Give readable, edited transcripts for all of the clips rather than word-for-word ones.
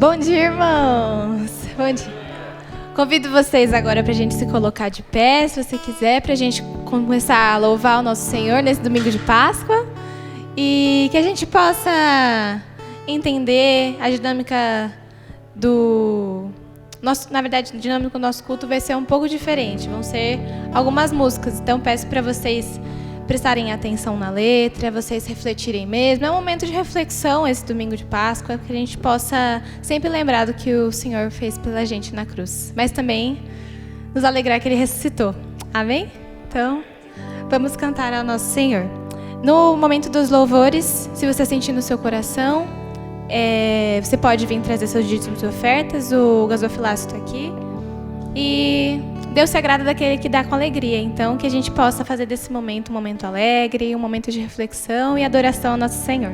Bom dia, irmãos! Bom dia. Convido vocês agora para a gente se colocar de pé, se você quiser, para a gente começar a louvar o nosso Senhor nesse domingo de Páscoa e que a gente possa entender a dinâmica do nosso, na verdade, a dinâmica do nosso culto vai ser um pouco diferente. Vão ser algumas músicas, então peço para vocês prestarem atenção na letra, vocês refletirem mesmo. É um momento de reflexão esse domingo de Páscoa, que a gente possa sempre lembrar do que o Senhor fez pela gente na cruz, mas também nos alegrar que Ele ressuscitou. Amém? Então, vamos cantar ao nosso Senhor. No momento dos louvores, se você sentir no seu coração, você pode vir trazer seus dízimos e ofertas, o gasofilaço está aqui. E Deus se agrada daquele que dá com alegria. Então, que a gente possa fazer desse momento um momento alegre, um momento de reflexão e adoração ao nosso Senhor.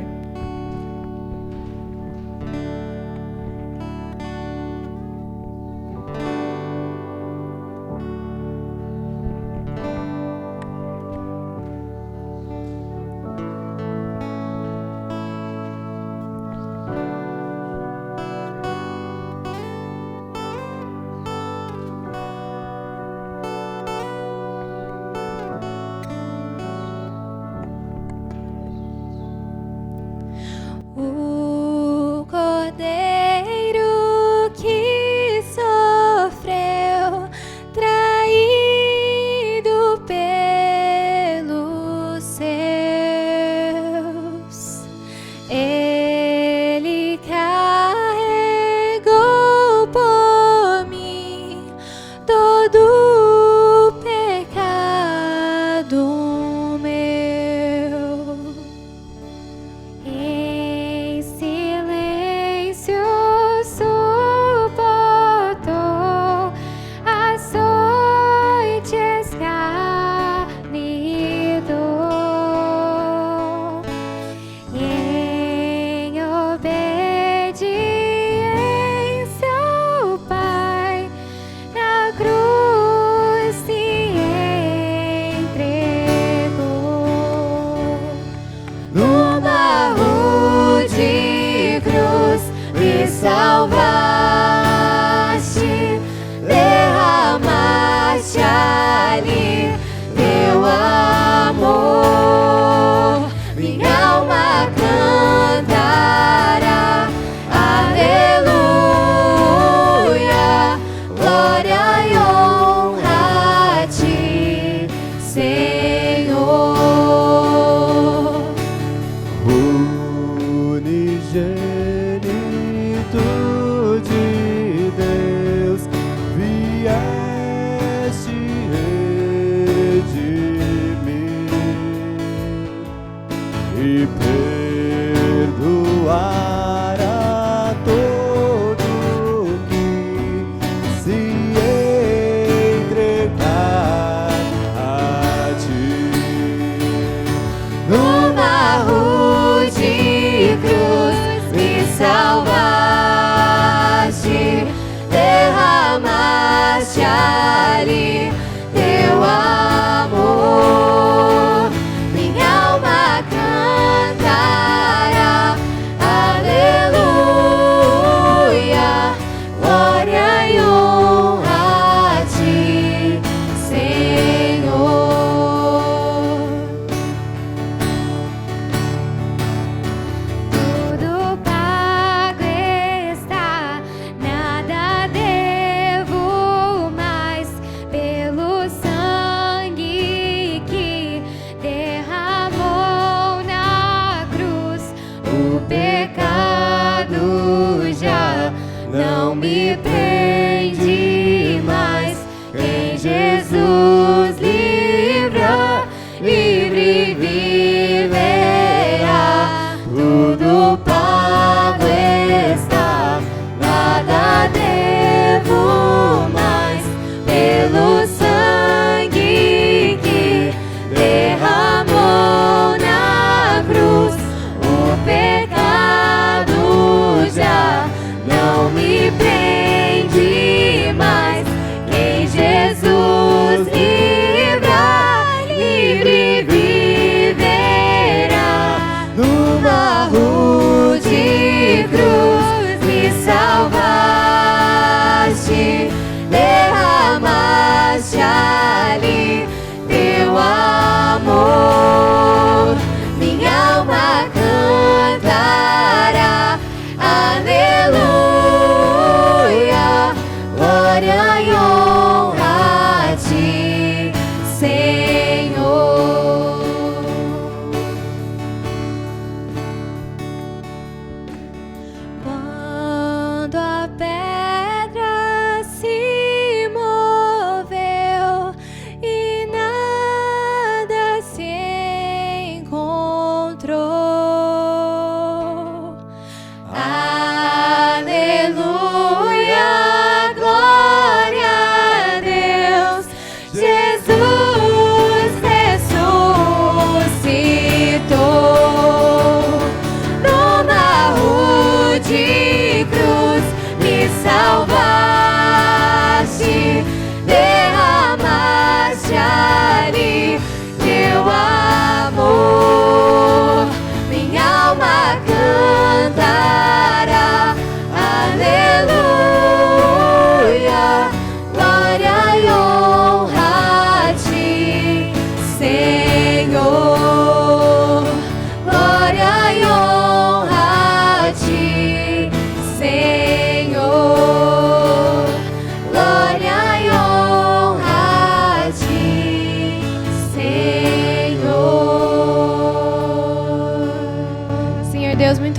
Não me prende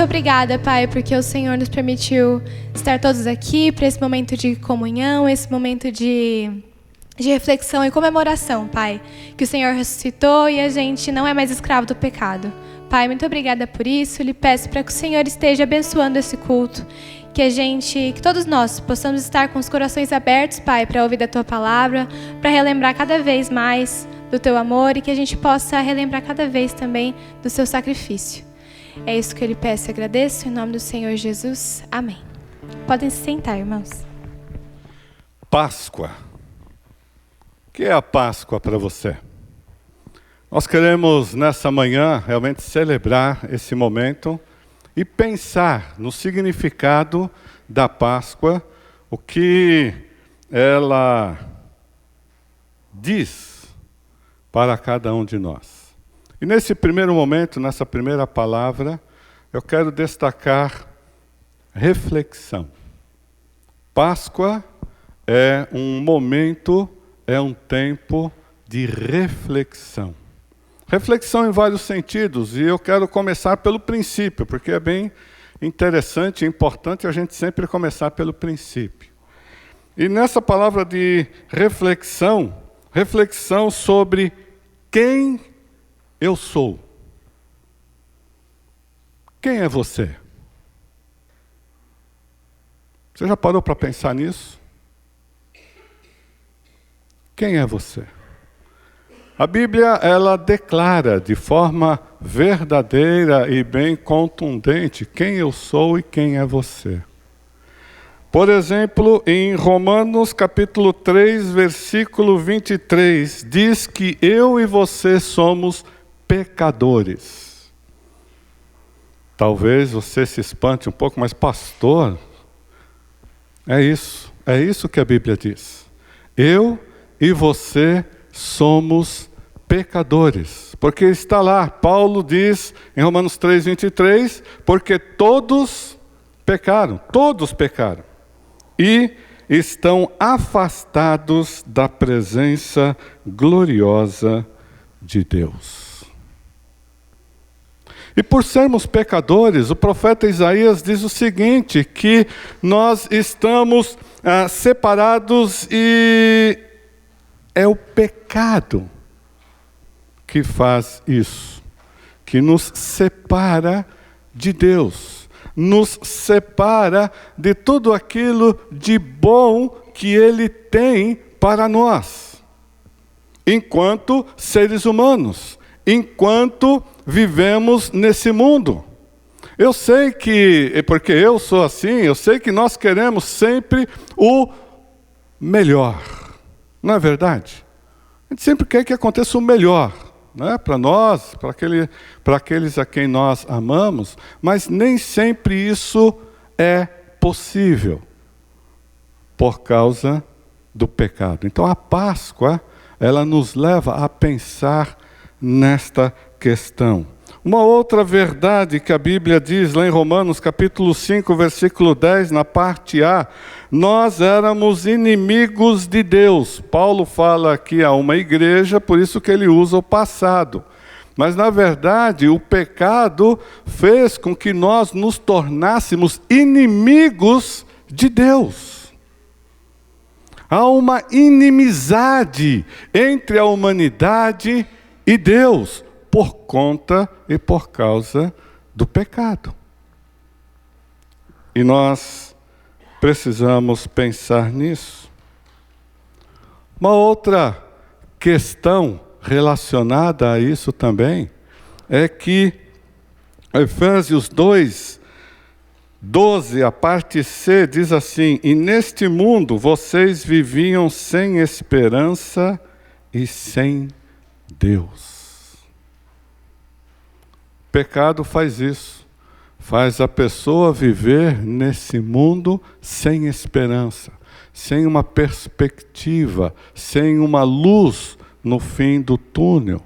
obrigada, Pai, porque o Senhor nos permitiu estar todos aqui para esse momento de comunhão, esse momento de reflexão e comemoração, Pai. Que o Senhor ressuscitou e a gente não é mais escravo do pecado. Pai, muito obrigada por isso. Lhe peço para que o Senhor esteja abençoando esse culto. Que todos nós possamos estar com os corações abertos, Pai, para ouvir da Tua palavra, para relembrar cada vez mais do Teu amor e que a gente possa relembrar cada vez também do Seu sacrifício. É isso que eu lhe peço e agradeço, em nome do Senhor Jesus. Amém. Podem se sentar, irmãos. Páscoa. O que é a Páscoa para você? Nós queremos, nessa manhã, realmente celebrar esse momento e pensar no significado da Páscoa, o que ela diz para cada um de nós. E nesse primeiro momento, nessa primeira palavra, eu quero destacar reflexão. Páscoa é um momento, é um tempo de reflexão. Reflexão em vários sentidos, e eu quero começar pelo princípio, porque é bem interessante e importante a gente sempre começar pelo princípio. E nessa palavra de reflexão, reflexão sobre quem eu sou. Quem é você? Você já parou para pensar nisso? Quem é você? A Bíblia, ela declara de forma verdadeira e bem contundente quem eu sou e quem é você. Por exemplo, em Romanos capítulo 3, versículo 23, diz que eu e você somos pecadores. Talvez você se espante um pouco, mas pastor, é isso que a Bíblia diz. Eu e você somos pecadores. Porque está lá, Paulo diz em Romanos 3, 23, porque todos pecaram e estão afastados da presença gloriosa de Deus. E por sermos pecadores, o profeta Isaías diz o seguinte, que nós estamos separados e é o pecado que faz isso, que nos separa de Deus, nos separa de tudo aquilo de bom que Ele tem para nós, enquanto seres humanos, enquanto vivemos nesse mundo. Eu sei que, porque eu sou assim, eu sei que nós queremos sempre o melhor, não é verdade? A gente sempre quer que aconteça o melhor, né? Para nós, para aqueles a quem nós amamos, mas nem sempre isso é possível por causa do pecado. Então a Páscoa, ela nos leva a pensar nesta questão. Uma outra verdade que a Bíblia diz lá em Romanos capítulo 5, versículo 10, na parte A, nós éramos inimigos de Deus. Paulo fala aqui a uma igreja, por isso que ele usa o passado. Mas na verdade o pecado fez com que nós nos tornássemos inimigos de Deus. Há uma inimizade entre a humanidade e Deus, por conta e por causa do pecado. E nós precisamos pensar nisso. Uma outra questão relacionada a isso também é que Efésios 2, 12, a parte C, diz assim: e neste mundo vocês viviam sem esperança e sem Deus. O pecado faz isso, faz a pessoa viver nesse mundo sem esperança, sem uma perspectiva, sem uma luz no fim do túnel.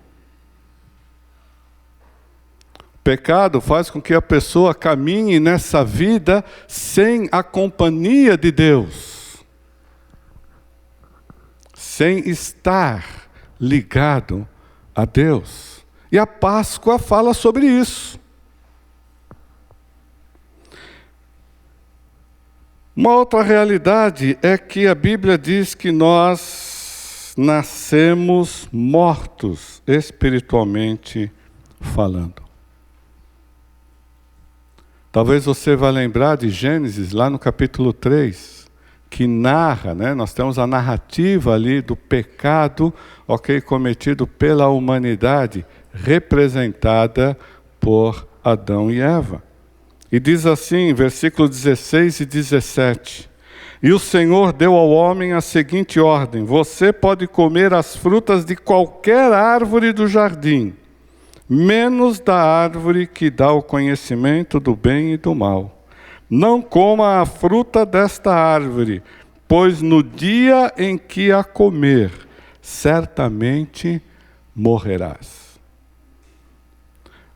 O pecado faz com que a pessoa caminhe nessa vida sem a companhia de Deus, sem estar ligado a Deus. E a Páscoa fala sobre isso. Uma outra realidade é que a Bíblia diz que nós nascemos mortos espiritualmente falando. Talvez você vá lembrar de Gênesis, lá no capítulo 3, que narra, né? Nós temos a narrativa ali do pecado, cometido pela humanidade, representada por Adão e Eva. E diz assim, versículos 16 e 17: E o Senhor deu ao homem a seguinte ordem: você pode comer as frutas de qualquer árvore do jardim, menos da árvore que dá o conhecimento do bem e do mal. Não coma a fruta desta árvore, pois no dia em que a comer, certamente morrerás.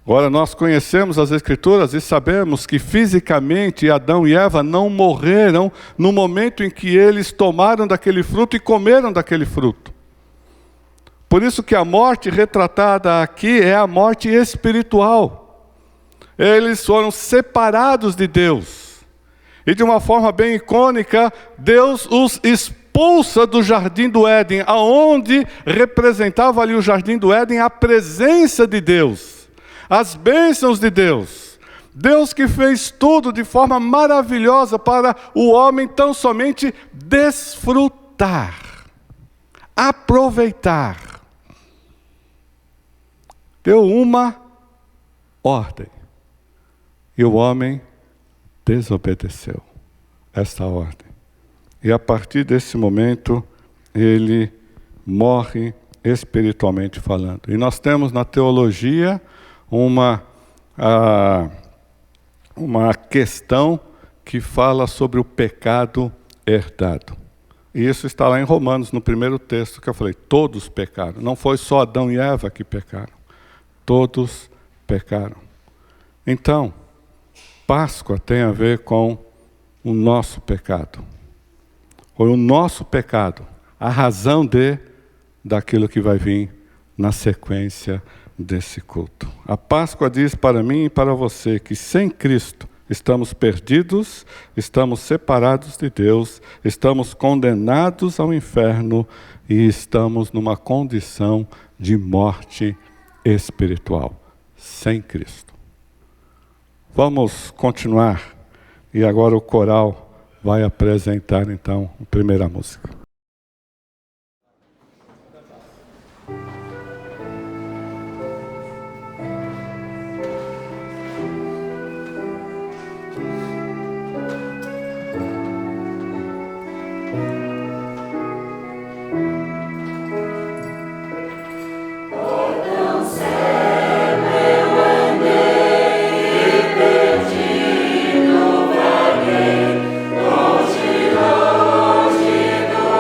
Agora, nós conhecemos as Escrituras e sabemos que fisicamente Adão e Eva não morreram no momento em que eles tomaram daquele fruto e comeram daquele fruto. Por isso que a morte retratada aqui é a morte espiritual. Eles foram separados de Deus. E de uma forma bem icônica, Deus os expulsa do jardim do Éden, aonde representava ali o jardim do Éden a presença de Deus, as bênçãos de Deus. Deus que fez tudo de forma maravilhosa para o homem tão somente desfrutar, aproveitar. Deu uma ordem e o homem desobedeceu esta ordem. E a partir desse momento, ele morre espiritualmente falando. E nós temos na teologia uma questão que fala sobre o pecado herdado. E isso está lá em Romanos, no primeiro texto que eu falei. Todos pecaram. Não foi só Adão e Eva que pecaram. Todos pecaram. Então, Páscoa tem a ver com o nosso pecado. Ou o nosso pecado, a razão daquilo que vai vir na sequência desse culto. A Páscoa diz para mim e para você que sem Cristo estamos perdidos, estamos separados de Deus, estamos condenados ao inferno e estamos numa condição de morte espiritual, sem Cristo. Vamos continuar e agora o coral vai apresentar então a primeira música. Longe do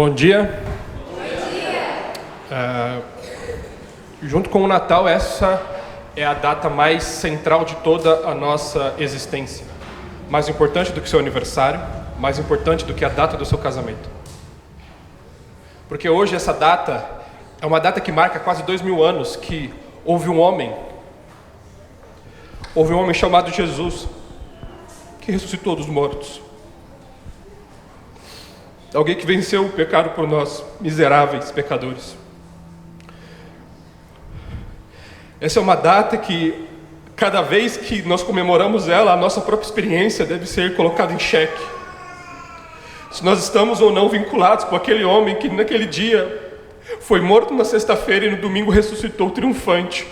Bom dia. Junto com o Natal, essa é a data mais central de toda a nossa existência. Mais importante do que seu aniversário, mais importante do que a data do seu casamento. Porque hoje essa data é uma data que marca quase 2000 anos que houve um homem chamado Jesus, que ressuscitou dos mortos. Alguém que venceu o pecado por nós, miseráveis pecadores. Essa é uma data que, cada vez que nós comemoramos ela, a nossa própria experiência deve ser colocada em xeque. Se nós estamos ou não vinculados com aquele homem que naquele dia foi morto na sexta-feira e no domingo ressuscitou triunfante.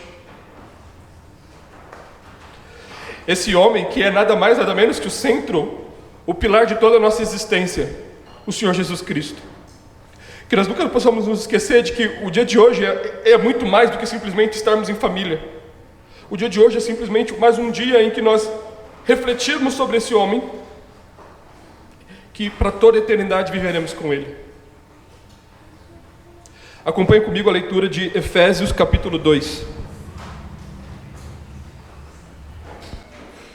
Esse homem que é nada mais, nada menos que o centro, o pilar de toda a nossa existência, o Senhor Jesus Cristo. Que nós nunca possamos nos esquecer de que o dia de hoje é muito mais do que simplesmente estarmos em família. O dia de hoje é simplesmente mais um dia em que nós refletirmos sobre esse homem, que para toda a eternidade viveremos com ele. Acompanhe comigo a leitura de Efésios capítulo 2.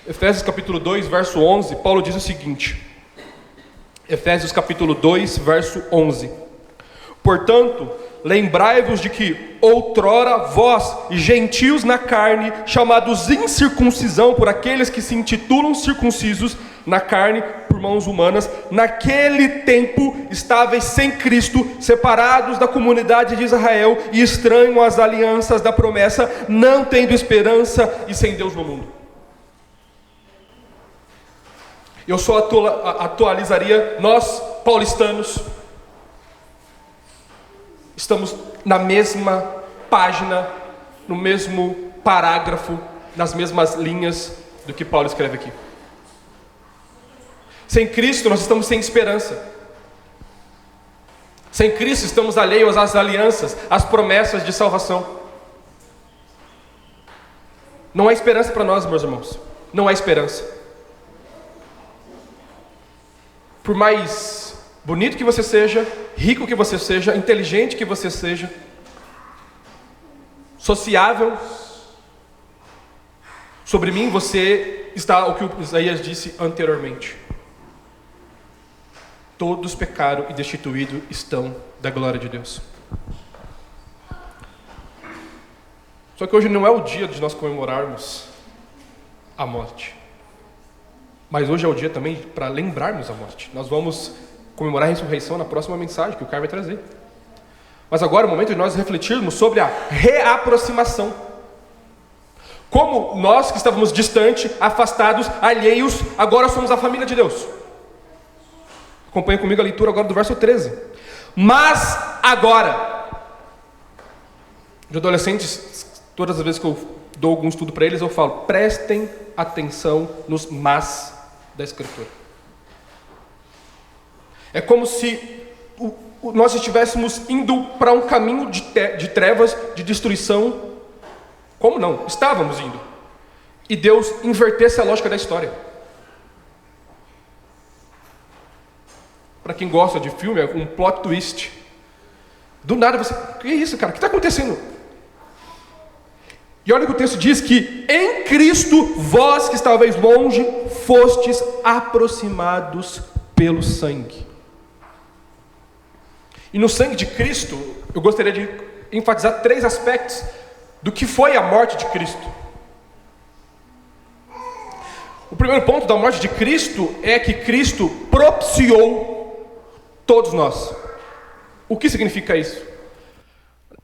Efésios capítulo 2, verso 11, Paulo diz o seguinte. Efésios capítulo 2, verso 11. Portanto, lembrai-vos de que outrora vós, gentios na carne, chamados incircuncisão por aqueles que se intitulam circuncisos na carne por mãos humanas, naquele tempo estáveis sem Cristo, separados da comunidade de Israel e estranhos às alianças da promessa, não tendo esperança e sem Deus no mundo. Eu só atualizaria, nós, paulistanos, estamos na mesma página, no mesmo parágrafo, nas mesmas linhas do que Paulo escreve aqui. Sem Cristo nós estamos sem esperança. Sem Cristo estamos alheios às alianças, às promessas de salvação. Não há esperança para nós, meus irmãos. Não há esperança. Por mais bonito que você seja, rico que você seja, inteligente que você seja, sociável, sobre mim você está o que o Isaías disse anteriormente. Todos pecaram e destituídos estão da glória de Deus. Só que hoje não é o dia de nós comemorarmos a morte. Mas hoje é o dia também para lembrarmos a morte. Nós vamos comemorar a ressurreição na próxima mensagem que o Caio vai trazer. Mas agora é o momento de nós refletirmos sobre a reaproximação. Como nós que estávamos distantes, afastados, alheios, agora somos a família de Deus. Acompanhe comigo a leitura agora do verso 13. Mas agora, de adolescentes, todas as vezes que eu dou algum estudo para eles, eu falo, prestem atenção nos mas da Escritura. É como se nós estivéssemos indo para um caminho de trevas, de destruição. Como não? Estávamos indo. E Deus invertesse a lógica da história. Para quem gosta de filme, é um plot twist. Do nada você... Que é isso, cara? O que está acontecendo? E olha que o texto diz que em Cristo, vós que estavais longe, fostes aproximados pelo sangue. E no sangue de Cristo, eu gostaria de enfatizar 3 aspectos do que foi a morte de Cristo. O primeiro ponto da morte de Cristo é que Cristo propiciou todos nós. O que significa isso?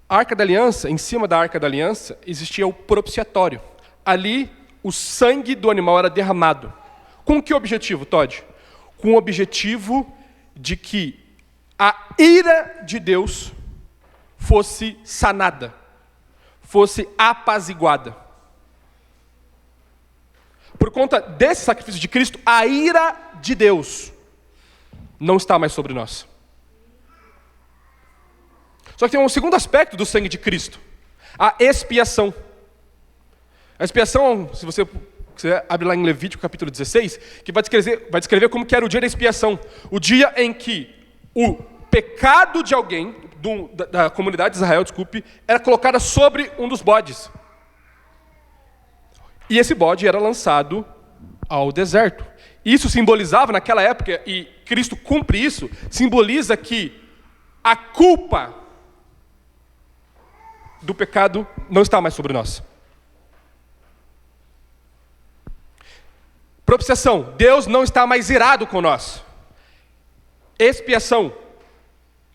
A Arca da Aliança, em cima da Arca da Aliança, existia o propiciatório. Ali, o sangue do animal era derramado. Com que objetivo, Todd? Com o objetivo de que a ira de Deus fosse sanada, fosse apaziguada. Por conta desse sacrifício de Cristo, a ira de Deus não está mais sobre nós. Só que tem um segundo aspecto do sangue de Cristo, a expiação. A expiação, se você abre lá em Levítico capítulo 16, que vai descrever como que era o dia da expiação. O dia em que o pecado de alguém, da comunidade de Israel, era colocada sobre um dos bodes. E esse bode era lançado ao deserto. Isso simbolizava, naquela época, e Cristo cumpre isso, simboliza que a culpa do pecado não está mais sobre nós. Propiciação, Deus não está mais irado com nós. Expiação,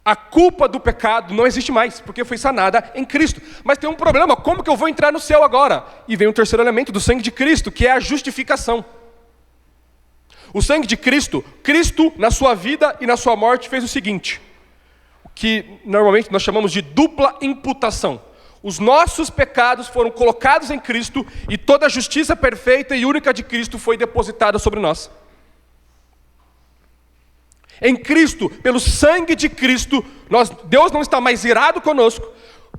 a culpa do pecado não existe mais, porque foi sanada em Cristo. Mas tem um problema, como que eu vou entrar no céu agora? E vem o terceiro elemento do sangue de Cristo, que é a justificação. O sangue de Cristo, Cristo na sua vida e na sua morte fez o seguinte, que normalmente nós chamamos de dupla imputação. Os nossos pecados foram colocados em Cristo e toda a justiça perfeita e única de Cristo foi depositada sobre nós. Em Cristo, pelo sangue de Cristo, Deus não está mais irado conosco.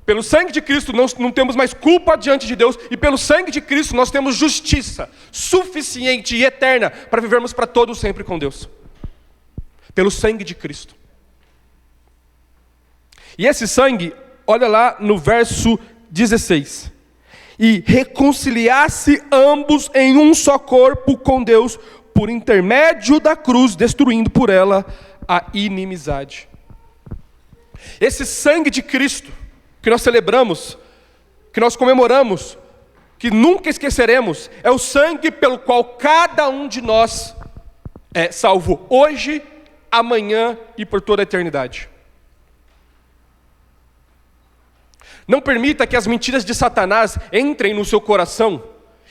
Pelo sangue de Cristo não temos mais culpa diante de Deus. E pelo sangue de Cristo nós temos justiça suficiente e eterna para vivermos para todos sempre com Deus. Pelo sangue de Cristo. E esse sangue, olha lá no verso 16. E reconciliasse ambos em um só corpo com Deus, por intermédio da cruz, destruindo por ela a inimizade. Esse sangue de Cristo, que nós celebramos, que nós comemoramos, que nunca esqueceremos, é o sangue pelo qual cada um de nós é salvo hoje, amanhã e por toda a eternidade. Não permita que as mentiras de Satanás entrem no seu coração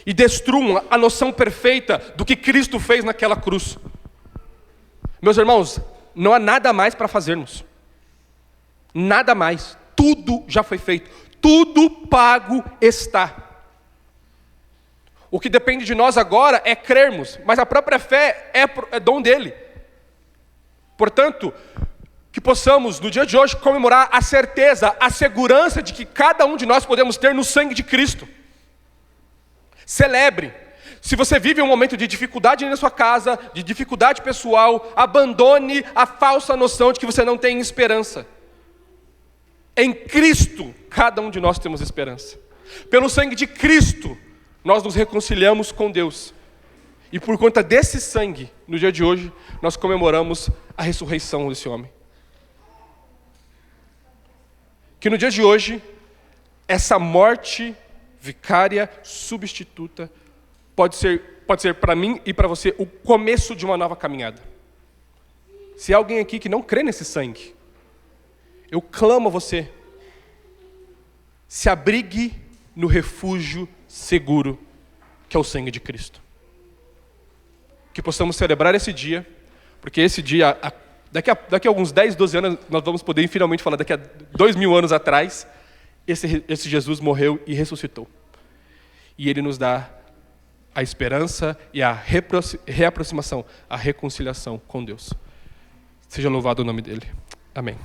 e destruam a noção perfeita do que Cristo fez naquela cruz. Meus irmãos, não há nada mais para fazermos. Nada mais. Tudo já foi feito. Tudo pago está. O que depende de nós agora é crermos, mas a própria fé é dom dele. Portanto, que possamos, no dia de hoje, comemorar a certeza, a segurança de que cada um de nós podemos ter no sangue de Cristo. Celebre. Se você vive um momento de dificuldade na sua casa, de dificuldade pessoal, abandone a falsa noção de que você não tem esperança. Em Cristo, cada um de nós temos esperança. Pelo sangue de Cristo, nós nos reconciliamos com Deus. E por conta desse sangue, no dia de hoje, nós comemoramos a ressurreição desse homem. Que no dia de hoje, essa morte vicária, substituta, pode ser para mim e para você o começo de uma nova caminhada. Se há alguém aqui que não crê nesse sangue, eu clamo a você, se abrigue no refúgio seguro, que é o sangue de Cristo. Que possamos celebrar esse dia, porque esse dia, daqui a alguns 10, 12 anos, nós vamos poder finalmente falar, daqui a 2000 anos atrás, esse Jesus morreu e ressuscitou. E ele nos dá a esperança e a reaproximação, a reconciliação com Deus. Seja louvado o nome dele. Amém.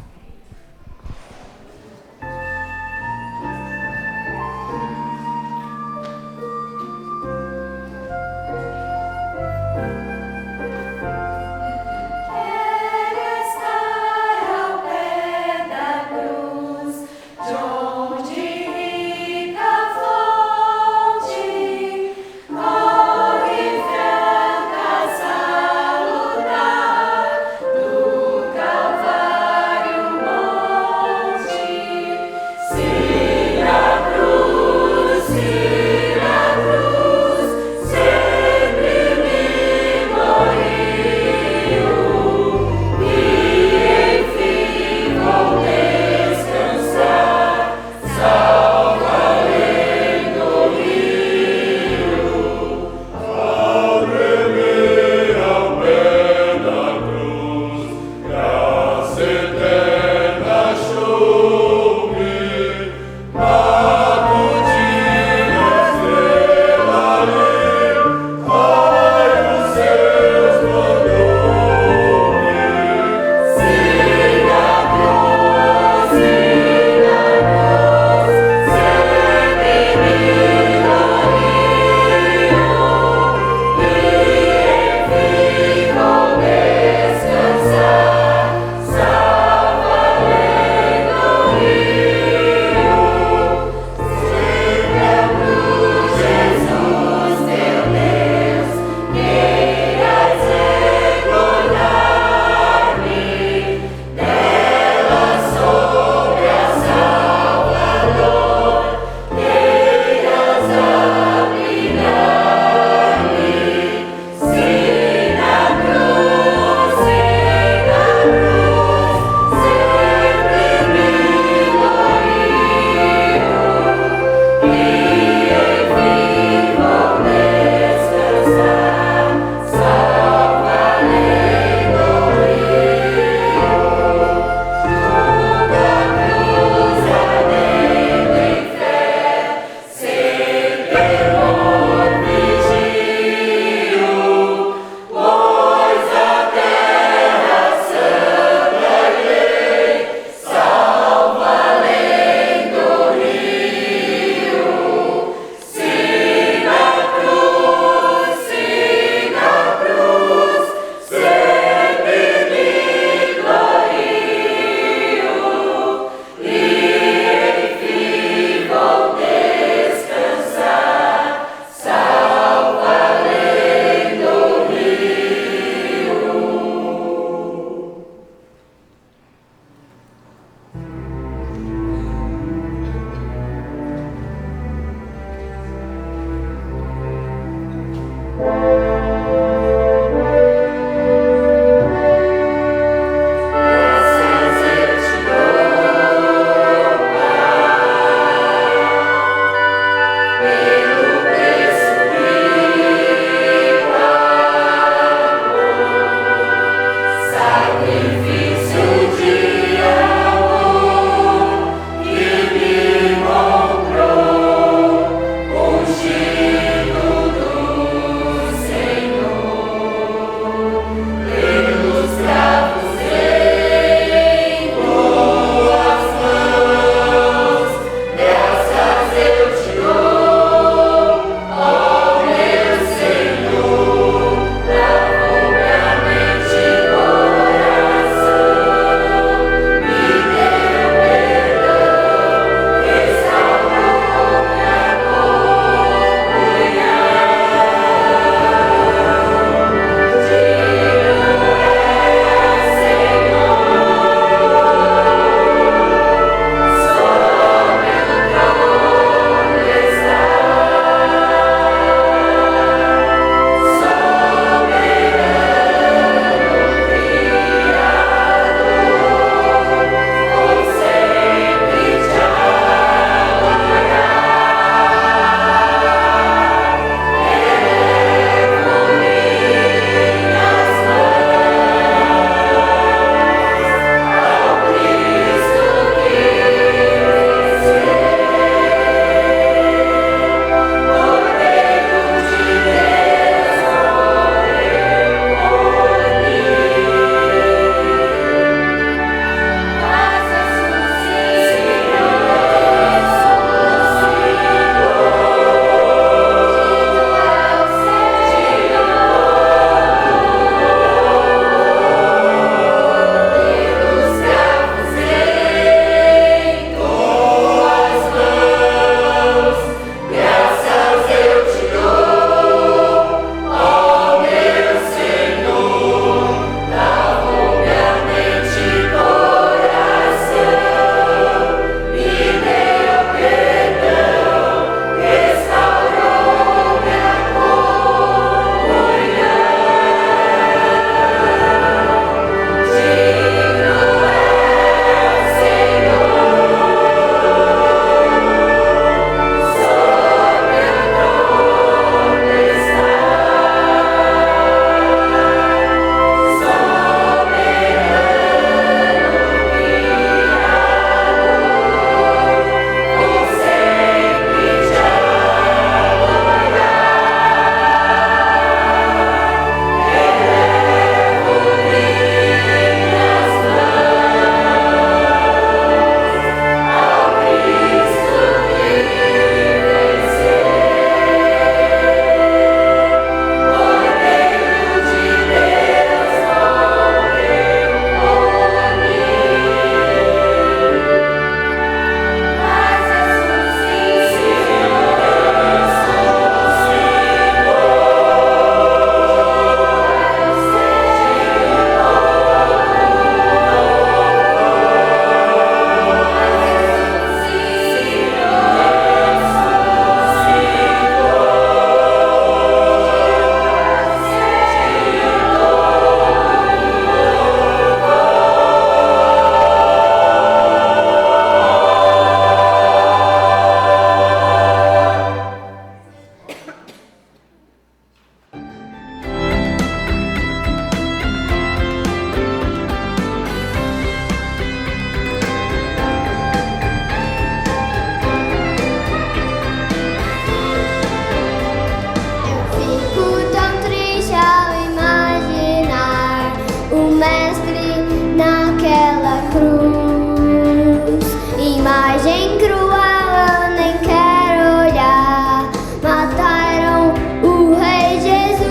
Mestre naquela cruz. Imagem cruel, eu nem quero olhar. Mataram o Rei Jesus,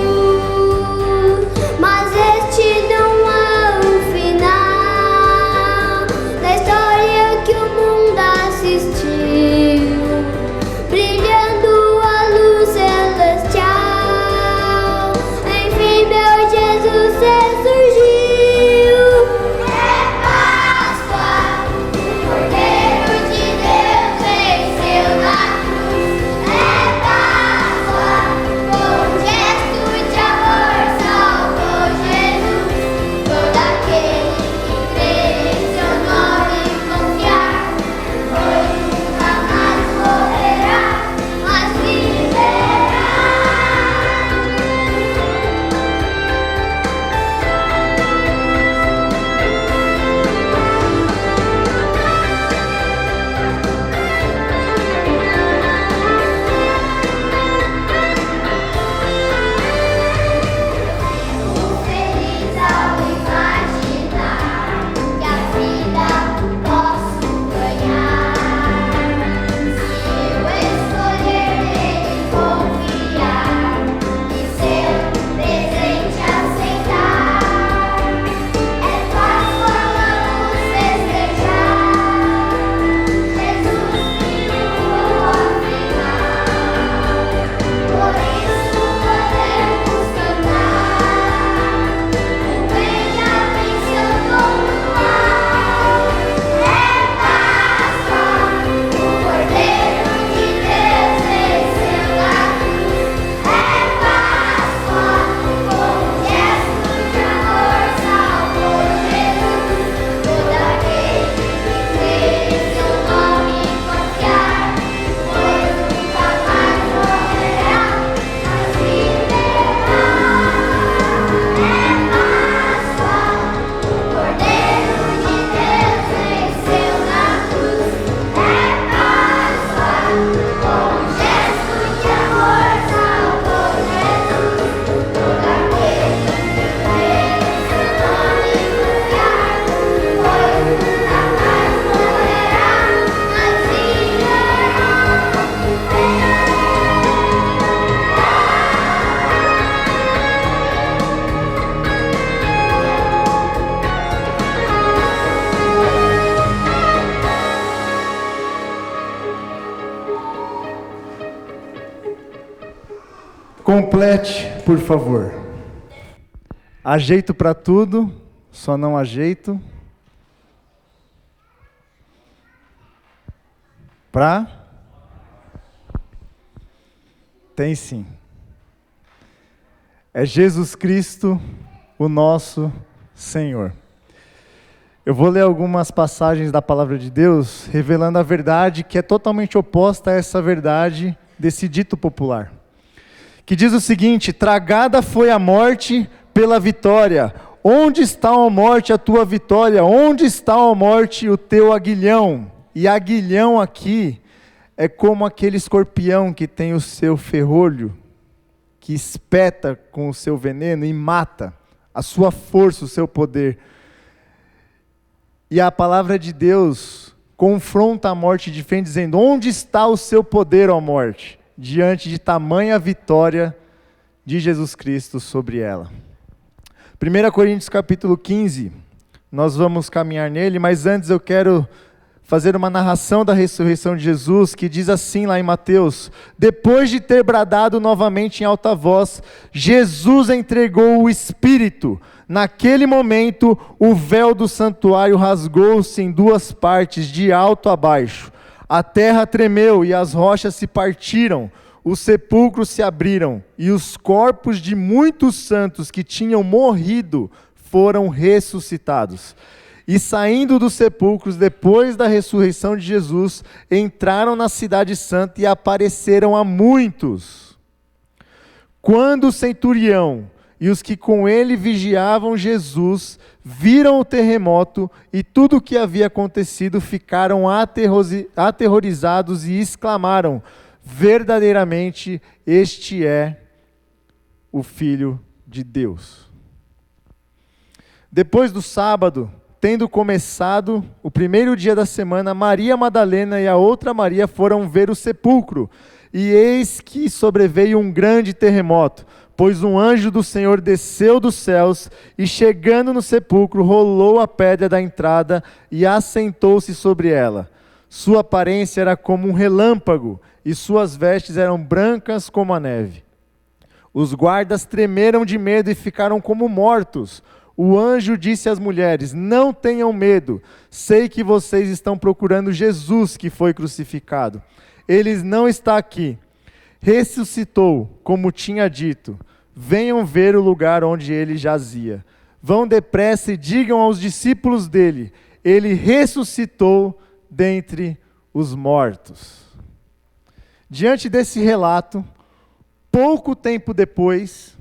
mas este não é o final da história que o mundo assistiu, brilhando a luz celestial. Enfim, meu Jesus ressurgiu. É Páscoa, o Cordeiro de Deus venceu na cruz. É Páscoa, com um gesto de amor salvou Jesus. Todo aquele que crê em seu nome e confiar, pois nunca mais morrerá, mas viverá. Fico feliz ao imaginar que a vida posso ganhar. Se eu escolher nele confiar e seu presente aceitar, é Páscoa, vamos festejar. Jesus triunfou afinal, por isso podemos cantar. O bem já venceu todo mal. É Páscoa, o Cordeiro de Deus venceu na cruz. É Páscoa, com um gesto de amor salvou Jesus. Todo aquele que crê em seu nome e confiar, pois nunca mais morrerá, mas viverá. É Páscoa, o Cordeiro de Deus venceu na cruz. É Páscoa, com um gesto de amor salvou Jesus. Todo aquele que crê em seu nome e confiar, pois nunca mais morrerá, mas Complete, por favor. Ajeito para tudo, só não ajeito para. Tem sim. É Jesus Cristo, o nosso Senhor. Eu vou ler algumas passagens da palavra de Deus, revelando a verdade que é totalmente oposta a essa verdade desse dito popular. Que diz o seguinte: tragada foi a morte pela vitória. Onde está, ó morte, a tua vitória? Onde está, ó morte, o teu aguilhão? E aguilhão aqui é como aquele escorpião que tem o seu ferrolho, que espeta com o seu veneno e mata, a sua força, o seu poder. E a palavra de Deus confronta a morte de frente, dizendo: onde está o seu poder, ó morte? Diante de tamanha vitória de Jesus Cristo sobre ela. 1 Coríntios capítulo 15, nós vamos caminhar nele, mas antes eu quero fazer uma narração da ressurreição de Jesus, que diz assim lá em Mateus: depois de ter bradado novamente em alta voz, Jesus entregou o Espírito. Naquele momento, o véu do santuário rasgou-se em duas partes, de alto a baixo. A terra tremeu e as rochas se partiram, os sepulcros se abriram, e os corpos de muitos santos que tinham morrido foram ressuscitados. E saindo dos sepulcros, depois da ressurreição de Jesus, entraram na cidade santa e apareceram a muitos. Quando o centurião e os que com ele vigiavam Jesus viram o terremoto e tudo o que havia acontecido, ficaram aterrorizados e exclamaram: verdadeiramente este é o Filho de Deus. Depois do sábado, tendo começado o primeiro dia da semana, Maria Madalena e a outra Maria foram ver o sepulcro. E eis que sobreveio um grande terremoto, pois um anjo do Senhor desceu dos céus e, chegando no sepulcro, rolou a pedra da entrada e assentou-se sobre ela. Sua aparência era como um relâmpago e suas vestes eram brancas como a neve. Os guardas tremeram de medo e ficaram como mortos. O anjo disse às mulheres: não tenham medo, sei que vocês estão procurando Jesus que foi crucificado. Ele não está aqui. Ressuscitou, como tinha dito. Venham ver o lugar onde ele jazia. Vão depressa e digam aos discípulos dele: ele ressuscitou dentre os mortos. Diante desse relato, pouco tempo depois,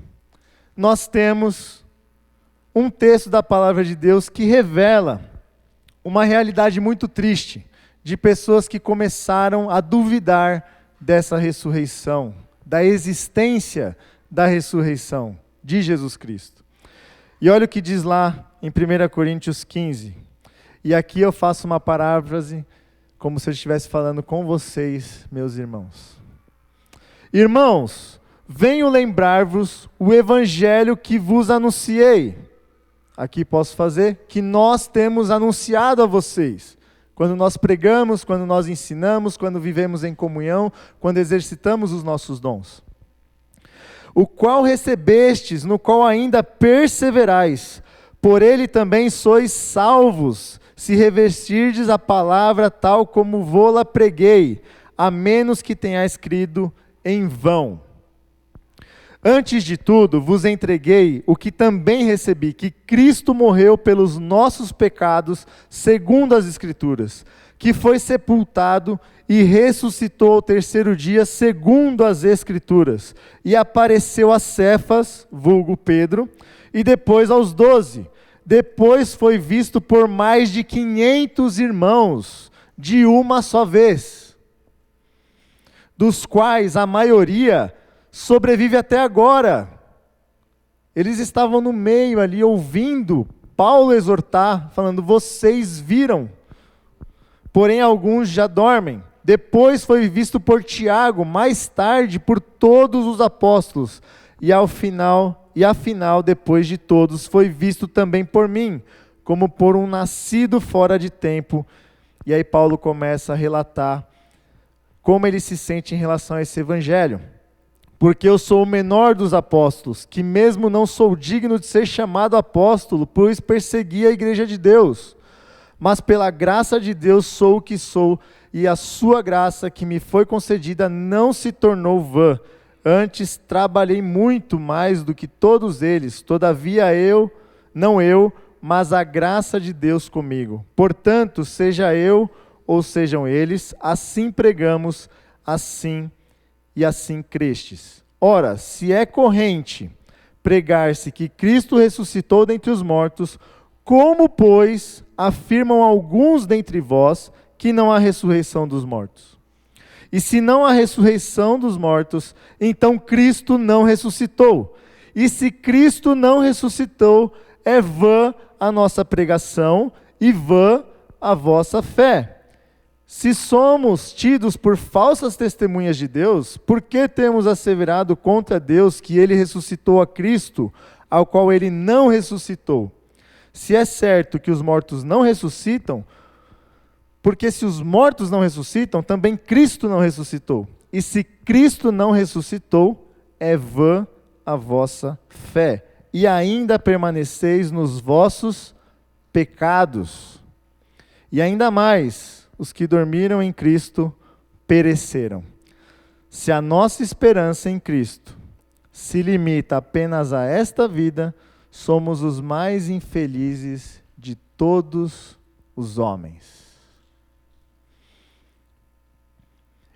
nós temos um texto da palavra de Deus que revela uma realidade muito triste de pessoas que começaram a duvidar dessa ressurreição, da existência da ressurreição de Jesus Cristo. E olha o que diz lá em 1 Coríntios 15. E aqui eu faço uma paráfrase, como se eu estivesse falando com vocês, meus irmãos. Irmãos, venho lembrar-vos o evangelho que vos anunciei. Aqui posso fazer, que nós temos anunciado a vocês. Quando nós pregamos, quando nós ensinamos, quando vivemos em comunhão, quando exercitamos os nossos dons. O qual recebestes, no qual ainda perseverais, por ele também sois salvos, se revestirdes a palavra tal como vô-la preguei, a menos que tenhais crido em vão. Antes de tudo, vos entreguei o que também recebi, que Cristo morreu pelos nossos pecados, segundo as Escrituras, que foi sepultado e ressuscitou ao terceiro dia, segundo as Escrituras, e apareceu a Cefas, vulgo Pedro, e depois aos 12. Depois foi visto por mais de 500 irmãos, de uma só vez, dos quais a maioria sobrevive até agora. Eles estavam no meio ali, ouvindo Paulo exortar, falando: vocês viram, porém alguns já dormem. Depois foi visto por Tiago, mais tarde por todos os apóstolos, e afinal, depois de todos, foi visto também por mim, como por um nascido fora de tempo. E aí Paulo começa a relatar como ele se sente em relação a esse evangelho. Porque eu sou o menor dos apóstolos, que mesmo não sou digno de ser chamado apóstolo, pois persegui a igreja de Deus. Mas pela graça de Deus sou o que sou, e a sua graça que me foi concedida não se tornou vã. Antes trabalhei muito mais do que todos eles, todavia não eu, mas a graça de Deus comigo. Portanto, seja eu ou sejam eles, assim pregamos, assim crestes. Ora, se é corrente pregar-se que Cristo ressuscitou dentre os mortos, como, pois, afirmam alguns dentre vós que não há ressurreição dos mortos? E se não há ressurreição dos mortos, então Cristo não ressuscitou. E se Cristo não ressuscitou, é vã a nossa pregação e vã a vossa fé. Se somos tidos por falsas testemunhas de Deus, por que temos asseverado contra Deus que ele ressuscitou a Cristo, ao qual ele não ressuscitou? Se é certo que os mortos não ressuscitam, porque se os mortos não ressuscitam, também Cristo não ressuscitou. E se Cristo não ressuscitou, é vã a vossa fé. E ainda permaneceis nos vossos pecados. E ainda mais, os que dormiram em Cristo pereceram. Se a nossa esperança em Cristo se limita apenas a esta vida, somos os mais infelizes de todos os homens.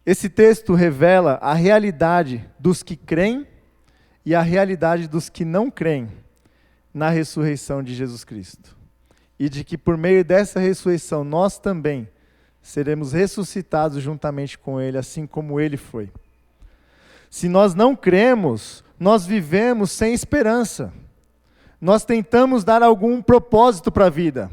Esse texto revela a realidade dos que creem e a realidade dos que não creem na ressurreição de Jesus Cristo. E de que por meio dessa ressurreição nós também seremos ressuscitados juntamente com Ele, assim como Ele foi. Se nós não cremos, nós vivemos sem esperança. nós tentamos dar algum propósito para a vida.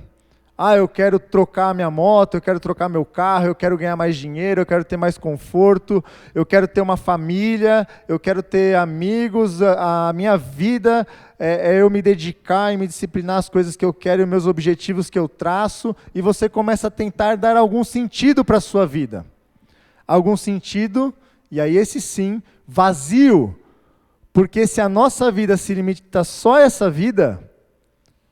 Eu quero trocar minha moto, eu quero trocar meu carro, eu quero ganhar mais dinheiro, eu quero ter mais conforto, eu quero ter uma família, eu quero ter amigos, a minha vida é eu me dedicar e me disciplinar às coisas que eu quero e meus objetivos que eu traço, e você começa a tentar dar algum sentido para a sua vida. Algum sentido, e aí esse sim, vazio, porque se a nossa vida se limita só a essa vida,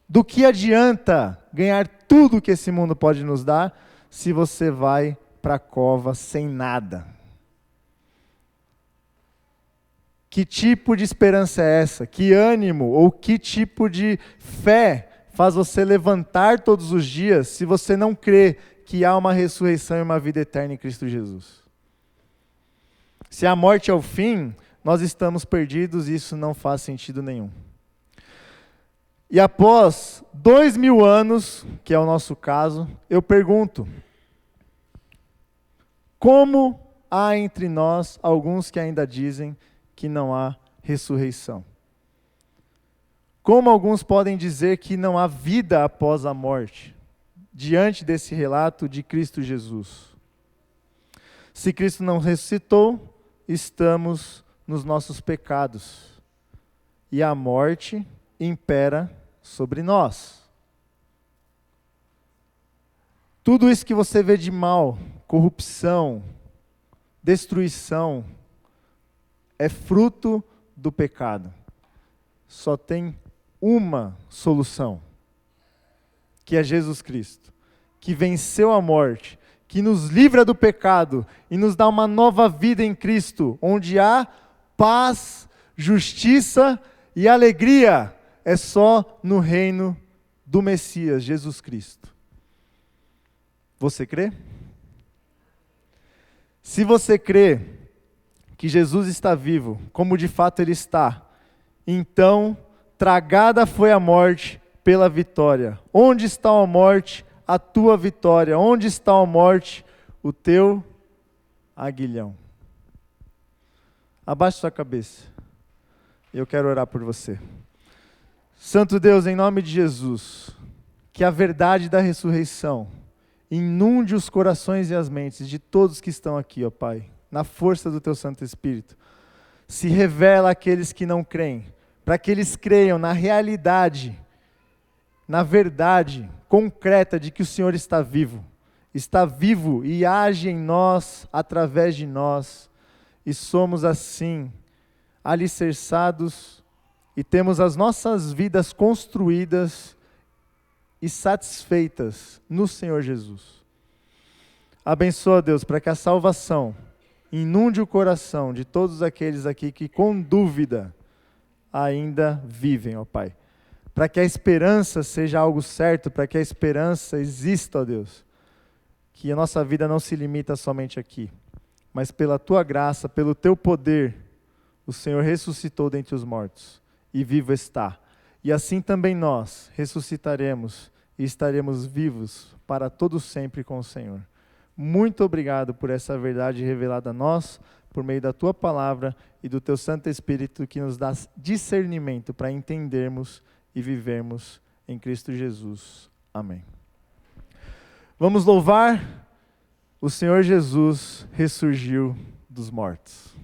do que adianta ganhar tudo que esse mundo pode nos dar, se você vai para a cova sem nada? Que tipo de esperança é essa? Que ânimo ou que tipo de fé faz você levantar todos os dias se você não crê que há uma ressurreição e uma vida eterna em Cristo Jesus? Se a morte é o fim, nós estamos perdidos e isso não faz sentido nenhum. E após 2000 anos, que é o nosso caso, eu pergunto: como há entre nós alguns que ainda dizem que não há ressurreição? Como alguns podem dizer que não há vida após a morte, diante desse relato de Cristo Jesus? Se Cristo não ressuscitou, estamos nos nossos pecados, e a morte impera sobre nós. Tudo isso que você vê de mal, corrupção, destruição, é fruto do pecado. Só tem uma solução, que é Jesus Cristo, que venceu a morte, que nos livra do pecado e nos dá uma nova vida em Cristo, onde há paz, justiça e alegria. É só no reino do Messias, Jesus Cristo. Você crê? Se você crê que Jesus está vivo, como de fato Ele está, então tragada foi a morte pela vitória. Onde está a morte? A tua vitória. Onde está a morte? O teu aguilhão. Abaixe sua cabeça. Eu quero orar por você. Santo Deus, em nome de Jesus, que a verdade da ressurreição inunde os corações e as mentes de todos que estão aqui, ó Pai, na força do Teu Santo Espírito. Se revela àqueles que não creem, para que eles creiam na realidade, na verdade concreta de que o Senhor está vivo e age em nós, através de nós, e somos assim alicerçados e temos as nossas vidas construídas e satisfeitas no Senhor Jesus. Abençoa, Deus, para que a salvação inunde o coração de todos aqueles aqui que com dúvida ainda vivem, ó Pai. Para que a esperança seja algo certo, para que a esperança exista, ó Deus. Que a nossa vida não se limita somente aqui, mas pela Tua graça, pelo Teu poder, o Senhor ressuscitou dentre os mortos e vivo está. E assim também nós ressuscitaremos e estaremos vivos para todo sempre com o Senhor. Muito obrigado por essa verdade revelada a nós, por meio da Tua palavra e do Teu Santo Espírito que nos dá discernimento para entendermos e vivermos em Cristo Jesus. Amém. Vamos louvar. O Senhor Jesus ressurgiu dos mortos.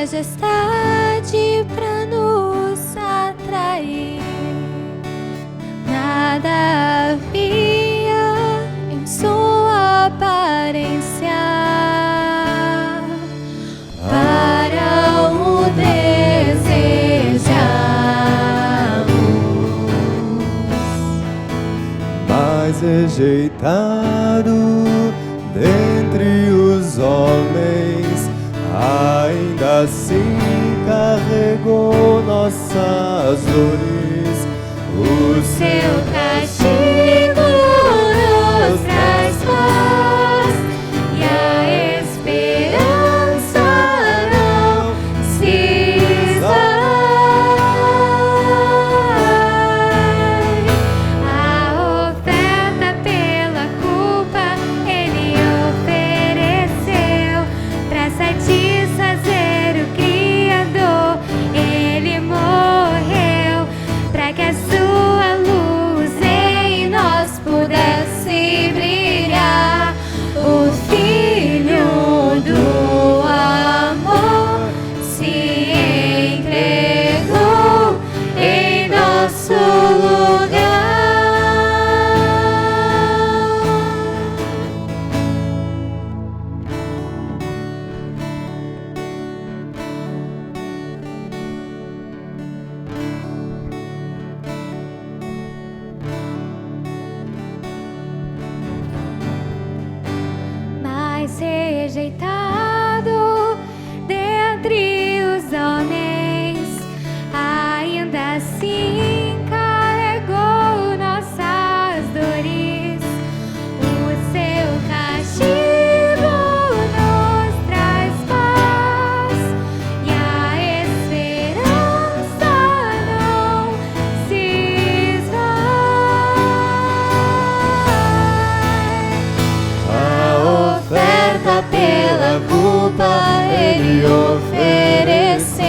majestade pra nos atrair. Nada havia em sua aparência para o desejarmos. Mais rejeitado dentre os homens, ainda assim carregou nossas dores. O Seu castigo nos traz paz e a esperança não se esvai. A oferta pela culpa Ele ofereceu para satisfazer o Criador. Ele morreu para que a sua luz em nós pudesse brilhar. O Filho do amor se entregou em nosso lugar. Mais rejeitado dentre os homens, ainda assim carregou nossas dores. O seu castigo nos traz paz e a esperança não se esvai. A oferta pela culpa Ele ofereceu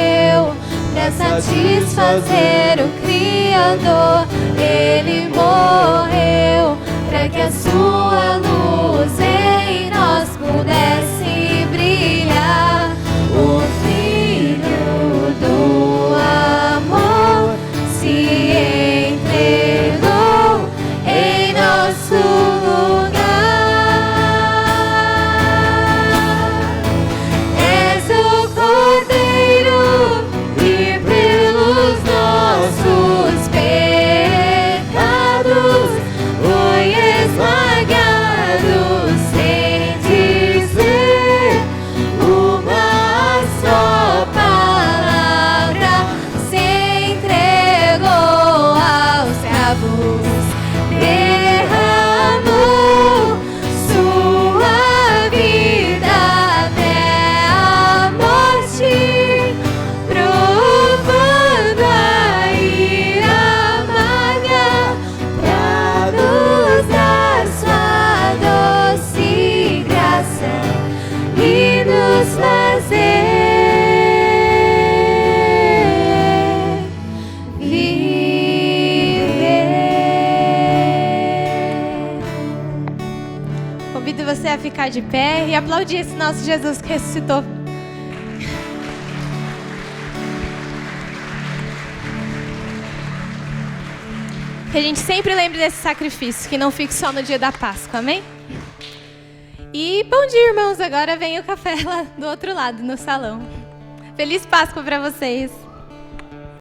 para satisfazer o Criador. Ele morreu para que a sua luz em nós pudesse brilhar. O Filho do amor se entregou em nosso lugar. És o Cordeiro que pelos nossos pecados foi esmagado, sem dizer uma só palavra. Se entregou aos cravos, derramou sua vida até a morte, provando a ira amarga pra nos dar sua doce graça e nos fazer viver. Convido você a ficar de pé e aplaudir esse nosso Jesus que ressuscitou. Que a gente sempre lembre desse sacrifício, que não fique só no dia da Páscoa, amém? E bom dia, irmãos. Agora vem o café lá do outro lado, no salão. Feliz Páscoa para vocês.